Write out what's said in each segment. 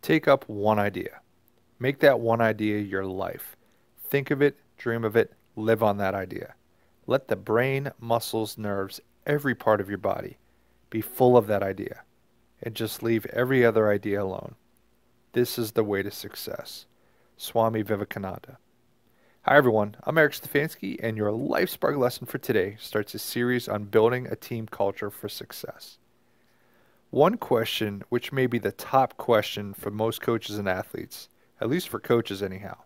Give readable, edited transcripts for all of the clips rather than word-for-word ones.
Take up one idea. Make that one idea your life. Think of it, dream of it, live on that idea. Let the brain, muscles, nerves, every part of your body be full of that idea, and just leave every other idea alone. This is the way to success. Swami Vivekananda. Hi everyone, I'm Eric Stefanski, and your Life Spark lesson for today starts a series on building a team culture for success. One question, which may be the top question for most coaches and athletes, at least for coaches anyhow,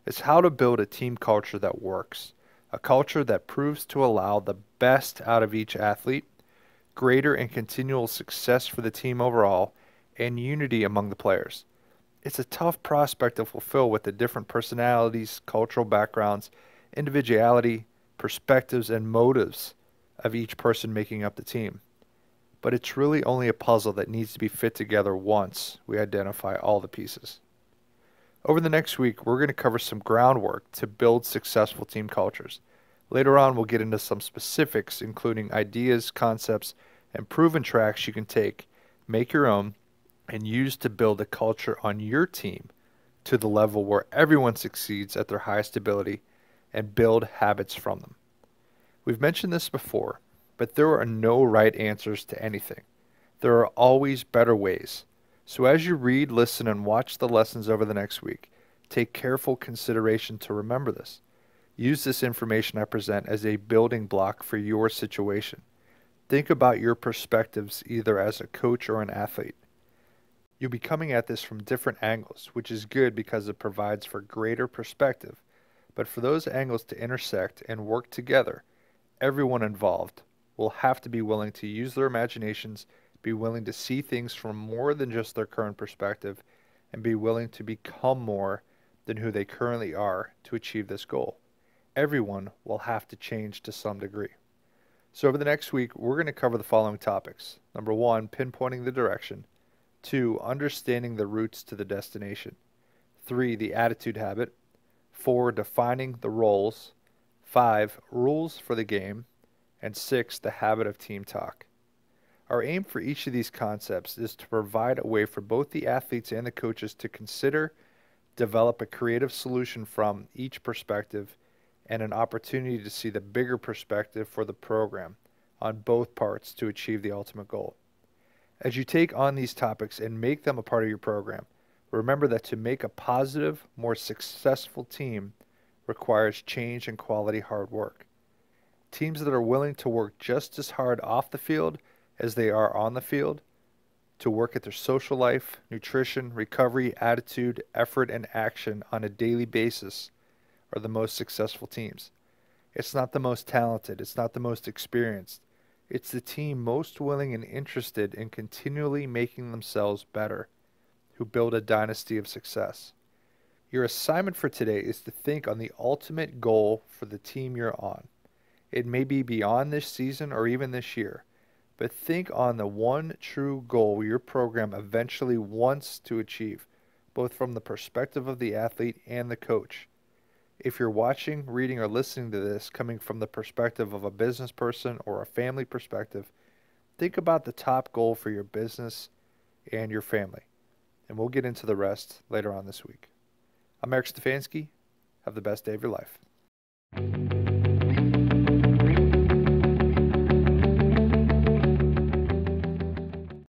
is how to build a team culture that works, a culture that proves to allow the best out of each athlete, greater and continual success for the team overall, and unity among the players. It's a tough prospect to fulfill with the different personalities, cultural backgrounds, individuality, perspectives, and motives of each person making up the team. But it's really only a puzzle that needs to be fit together once we identify all the pieces. Over the next week, we're going to cover some groundwork to build successful team cultures. Later on, we'll get into some specifics, including ideas, concepts, and proven tracks you can take, make your own, and use to build a culture on your team to the level where everyone succeeds at their highest ability and build habits from them. We've mentioned this before, but there are no right answers to anything. There are always better ways. So as you read, listen, and watch the lessons over the next week, take careful consideration to remember this. Use this information I present as a building block for your situation. Think about your perspectives either as a coach or an athlete. You'll be coming at this from different angles, which is good because it provides for greater perspective. But for those angles to intersect and work together, everyone involved will have to be willing to use their imaginations, be willing to see things from more than just their current perspective, and be willing to become more than who they currently are to achieve this goal. Everyone will have to change to some degree. So over the next week, we're going to cover the following topics. Number 1, pinpointing the direction. 2, understanding the routes to the destination. 3, the attitude habit. 4, defining the roles. 5, rules for the game. And 6, the habit of team talk. Our aim for each of these concepts is to provide a way for both the athletes and the coaches to consider, develop a creative solution from each perspective, and an opportunity to see the bigger perspective for the program on both parts to achieve the ultimate goal. As you take on these topics and make them a part of your program, remember that to make a positive, more successful team requires change and quality hard work. Teams that are willing to work just as hard off the field as they are on the field, to work at their social life, nutrition, recovery, attitude, effort, and action on a daily basis are the most successful teams. It's not the most talented, it's not the most experienced. It's the team most willing and interested in continually making themselves better, who build a dynasty of success. Your assignment for today is to think on the ultimate goal for the team you're on. It may be beyond this season or even this year, but think on the one true goal your program eventually wants to achieve, both from the perspective of the athlete and the coach. If you're watching, reading, or listening to this coming from the perspective of a business person or a family perspective, think about the top goal for your business and your family. And we'll get into the rest later on this week. I'm Eric Stefanski. Have the best day of your life.